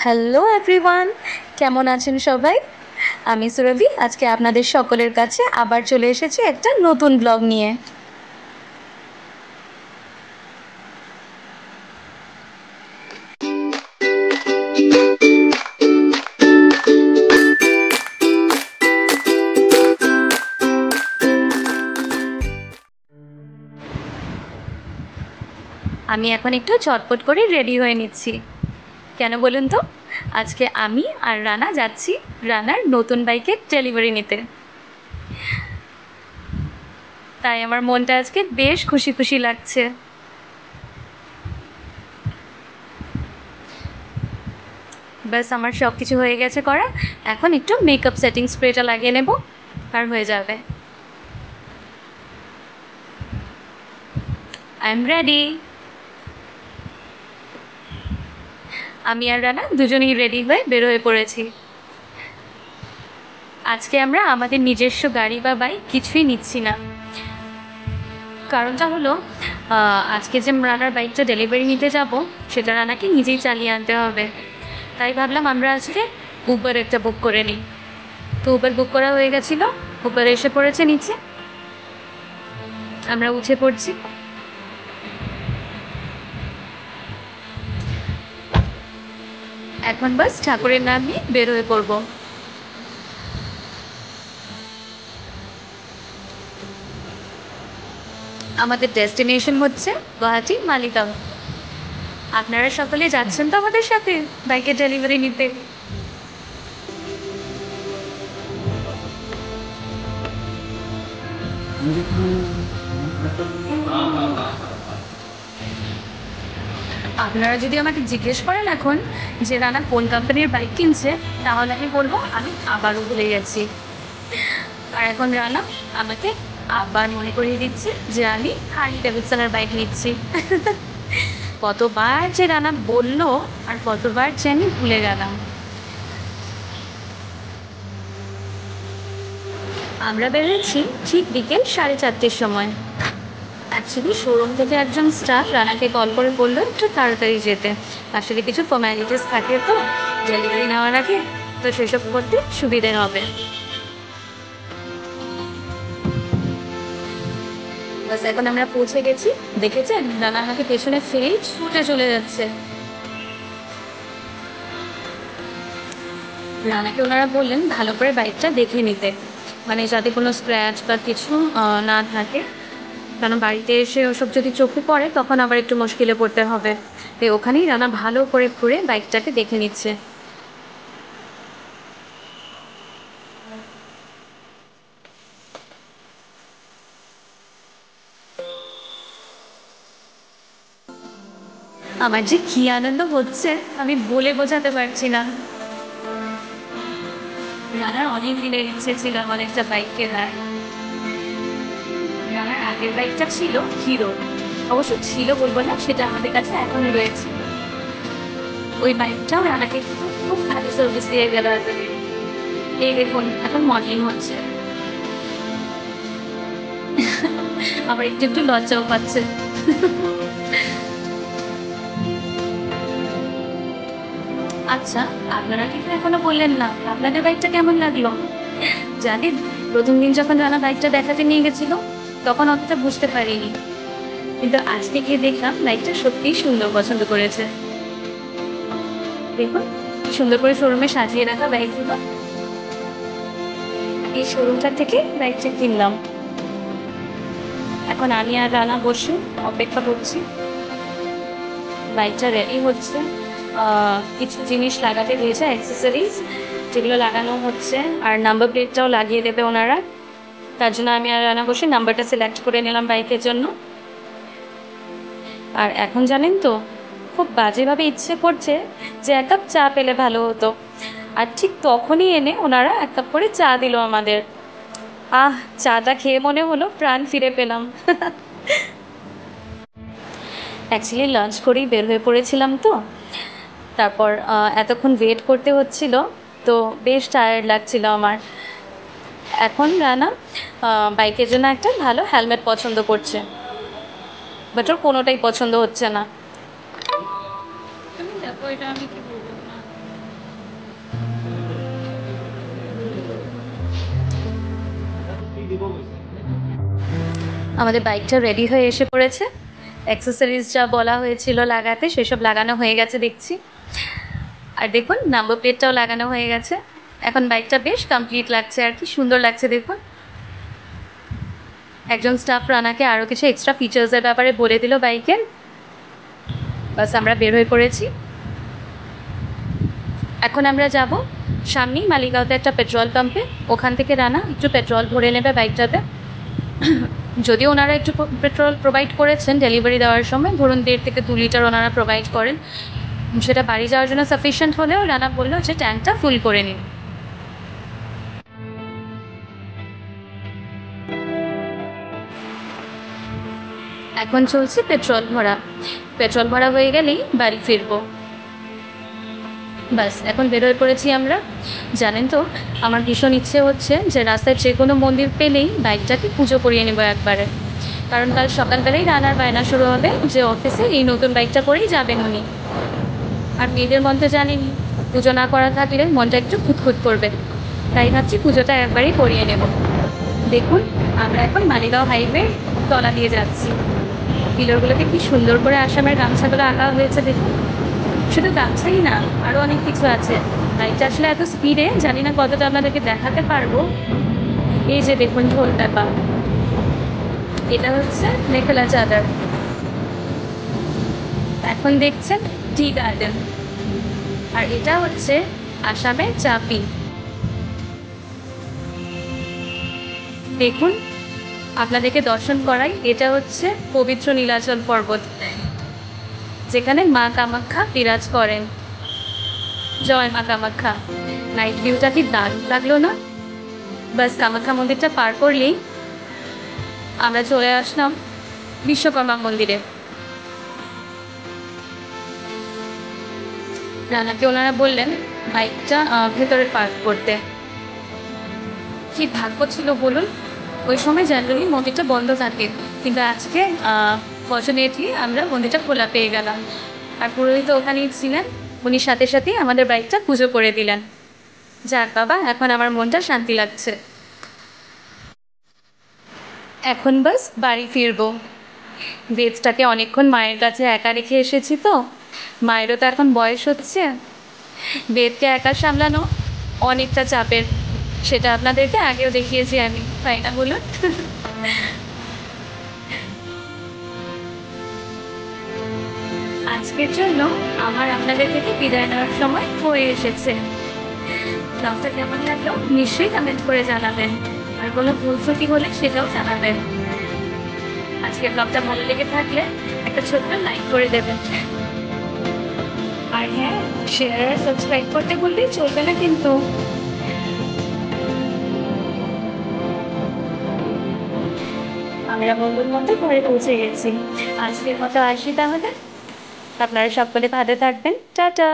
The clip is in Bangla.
হ্যালো এভরিওয়ান, কেমন আছেন সবাই? আমি সুরভি। আজকে আপনাদের সকলের কাছে আবার চলে এসেছি একটা নতুন ব্লগ নিয়ে। আমি এখন একটু চটপট করে রেডি হয়ে নিচ্ছি। কেন বলুন তো? আজকে আমি আর রানা যাচ্ছি রানার নতুন বাইকের ডেলিভারি নিতে। তাই আমার মনটা আজকে বেশ খুশি খুশি লাগছে। ব্যাস আমার সব কিছু হয়ে গেছে করা। এখন একটু মেকআপ সেটিং স্প্রেটা লাগিয়ে নেব, আর হয়ে যাবে। I am ready. আমি আর রানা দুজনেই রেডি হয়ে বের হয়ে পড়েছি। আজকে আমরা আমাদের নিজস্ব গাড়ি বা বাইক কিছুই নিচ্ছি না। কারণটা হলো, আজকে যে রানার বাইকটা ডেলিভারি নিতে যাব সেটা রানাকে নিজেই চালিয়ে আনতে হবে। তাই ভাবলাম আমরা আজকে উবার একটা বুক করে নিই। তো উবার বুক করা হয়ে গেছিলো, উবার এসে পড়েছে নিচে, আমরা উঠে পড়ছি। এখন বাস ঠাকুরের নাম নিয়ে বের হয়ে পড়বো। আমাদের ডেস্টিনেশন হচ্ছে গুয়াহাটি মালিগাঁও। আপনারা সকলে যাচ্ছেন তো আমাদের সাথে বাইকের ডেলিভারি নিতে? আপনারা যদি আমাকে জিজ্ঞেস করেন এখন যে রানা কোন কোম্পানির বাইক কিনছে, তাহলে আমি বলবো আমি আবারও ভুলে গেছি। আর এখন রানা আমাকে আবার মনে করিয়ে দিচ্ছে যে আমি হার্লি ডেভিডসনের বাইক নিচ্ছি। কতবার যে রানা বললো আর কতবার যে আমি ভুলে গেলাম। আমরা বেরোচ্ছি ঠিক বিকেল 4:30-র সময়। অ্যাকচুয়ালি শোরুম থেকে একজন স্টাফ রানাকে কল করে বললো একটু তাড়াতাড়ি যেতে। আসলে কিছু ফর্ম্যালিটিস থাকে তো ডেলিভারি নেওয়ার আগে, তো সেসব করতে সুবিধে হবে। বাস এখন আমরা পৌঁছে গেছি। দেখেছেন রানা আমাকে পেছনে ফেলেই ছুটে চলে যাচ্ছে। রানাকে ওনারা বললেন ভালো করে বাইকটা দেখে নিতে, মানে যাতে কোনো স্ক্র্যাচ বা কিছু না থাকে। কারণ বাড়িতে এসে ওসব যদি চোখে পড়ে তখন আবার একটু মুশকিলে পড়তে হবে। তো ওখানেই রানা ভালো করে ঘুরে বাইকটাকে দেখে নিচ্ছে। আমার যে কি আনন্দ হচ্ছে আমি বলে বোঝাতে পারছি না। রানার অনেক দিনের ইচ্ছে ছিল আমার একটা বাইক কেনার। রানার আগের বাইকটা ছিল হিরো, অবশ্য ছিল বলবো না, সেটা আমাদের কাছে এখনো রয়েছে। ওই বাইকটাও রানাকে খুব ভালো সার্ভিস দিয়ে গেল। এই দেখুন এখন মডেলিং হচ্ছে। আবার একটু একটু লজ্জাও পাচ্ছে। আচ্ছা, আপনারা কিন্তু এখনো বললেন না আপনাদের বাইকটা কেমন লাগলো। জানেন, প্রথম দিন যখন রানা বাইকটা দেখাতে নিয়ে গেছিল তখন অতটা বুঝতে পারিনি, কিন্তু আজকে গিয়ে দেখলাম বাইকটা সত্যিই সুন্দর, পছন্দ করেছে। দেখুন সুন্দর করে শোরুমে সাজিয়ে রাখা বাইকগুলো। এই শোরুমটা থেকে বাইকটা কিনলাম। এখন আমি আর রানা বসে অপেক্ষা করছি। বাইকটা রেডি হচ্ছে, কিছু জিনিস লাগাতে দিয়েছে, অ্যাক্সেসরিজ, যেগুলো লাগানো হচ্ছে। আর নাম্বার প্লেটটাও লাগিয়ে দেবে ওনারা। তার জন্য আমি আর রানা বসে নাম্বারটা সিলেক্ট করে নিলাম বাইকের জন্য। আর এখন জানেন তো, খুব বাজেভাবে ইচ্ছে করছে যে এক কাপ চা পেলে ভালো হতো। আর ঠিক তখনই এনে ওনারা এক কাপ করে চা দিল আমাদের। আহ, চাটা খেয়ে মনে হলো প্রাণ ফিরে পেলাম। অ্যাকচুয়ালি লাঞ্চ করেই বের হয়ে পড়েছিলাম তো, তারপর এতক্ষণ ওয়েট করতে হচ্ছিল, তো বেশ টায়ার্ড লাগছিল আমার। এখন রানা বাইকের জন্য একটা ভালো হেলমেট পছন্দ করছে, বাট ওর কোনোটাই পছন্দ হচ্ছে না। তুমি দেখো এটা আমি কি বলবো না। আমাদের বাইকটা রেডি হয়ে এসে পড়েছে। অ্যাক্সেসরিজ যা বলা হয়েছিল লাগাতে সেসব লাগানো হয়ে গেছে দেখছি। আর দেখুন নাম্বার প্লেটটাও লাগানো হয়ে গেছে। এখন বাইকটা বেশ কমপ্লিট লাগছে আর কি, সুন্দর লাগছে দেখুন। একজন স্টাফ রানাকে আরও কিছু এক্সট্রা ফিচার্সের ব্যাপারে বলে দিল বাইকের। বাস আমরা বের হয়ে পড়েছি। এখন আমরা যাব সামনেই মালিগাঁওতে একটা পেট্রোল পাম্পে, ওখান থেকে রানা একটু পেট্রোল ভরে নেবে বাইকটাতে। যদিও ওনারা একটু পেট্রোল প্রোভাইড করেছেন ডেলিভারি দেওয়ার সময়, ধরুন 1.5 থেকে 2 লিটার ওনারা প্রোভাইড করেন, সেটা বাড়ি যাওয়ার জন্য সাফিসিয়েন্ট হলেও রানা বললো যে ট্যাঙ্কটা ফুল করে নিন। এখন চলছে পেট্রোল ভরা। পেট্রোল ভরা হয়ে গেলেই বাড়ি ফিরবো। বাস এখন বেরোয় পড়েছি আমরা। জানেন তো আমার ভীষণ ইচ্ছে হচ্ছে যে রাস্তায় যে কোনো মন্দির পেলেই বাইকটাকে পুজো করিয়ে নেবো একবারে, কারণ কাল সকালবেলায় রান্নার বায়না শুরু হবে যে অফিসে এই নতুন বাইকটা করেই যাবেন উনি। আর মেয়েদের মধ্যে জানেনি পুজো না করা থাকলে মনটা একটু খুঁতখুত করবে, তাই ভাবছি পুজোটা একবারই করিয়ে নেব। দেখুন আমরা এখন মালিগাঁও হাইওয়ে তলা দিয়ে যাচ্ছি। পিলারগুলোকে কি সুন্দর করে আসামের গামছাগুলো আঁকা হয়েছে দেখুন। শুধু গামছাই না, আরও অনেক কিছু আছে। বাইকটা আসলে এত স্পিডে জানি না কতটা আপনাদেরকে দেখাতে পারবো। এই যে দেখুন ঢোল টাপা, এটা হচ্ছে মেখেলা চাদর। এখন দেখছেন টি গার্ডেন, আর এটা হচ্ছে আসামের চাপি। দেখুন আপনাদেরকে দর্শন করাই, এটা হচ্ছে পবিত্র নীলাচল পর্বত, যেখানে মা কামাখ্যা বিরাজ করেন। জয় মা কামাখ্যা। নাইট ভিউটা কি দারুণ লাগলো না? বাস কামাখ্যা মন্দিরটা পার করলেই আমরা চলে আসলাম বিশ্বকর্মা মন্দিরে। রানাকে ওনারা বললেন বাইকটা ভেতরে পার্ক করতে। কি ভাগ্য ছিল বলুন, ওই সময় জেনারেলি মন্দিরটা বন্ধ থাকে, কিন্তু আজকে ফর্চুনেটলি আমরা মন্দিরটা খোলা পেয়ে গেলাম। আর পুরোহিত ওখানেই ছিলেন, উনি সাথে সাথেই আমাদের বাইকটা পুজো করে দিলেন। যাক বাবা, এখন আমার মনটা শান্তি লাগছে। এখন বাস বাড়ি ফিরবো। বেদটাকে অনেকক্ষণ মায়ের কাছে একা রেখে এসেছি তো, মায়েরও তো এখন বয়স হচ্ছে। বেদকে একা সামলানো অনেকটা চাপের, সেটা আপনাদেরকে আগেও দেখিয়েছি আমি, তাই না বলুন? আজকের জন্য আমার আপনাদের থেকে বিদায় নেওয়ার সময় হয়ে এসেছে। ব্লগটা কেমন লাগলো নিশ্চয়ই কমেন্ট করে জানাবেন, আর কোনো ভুল ত্রুটি হলে সেটাও জানাবেন। আজকের ব্লগটা ভালো লেগে থাকলে একটা ছোট্ট লাইক করে দেবেন। আর হ্যাঁ, শেয়ার আর সাবস্ক্রাইব করতে বললেই চলবে না কিন্তু। আমরা বন্ধুর মতো ঘরে পৌঁছে গেছি। আজকের মতো আসি তাহলে। আপনারা সকলে ভালো থাকবেন। টাটা।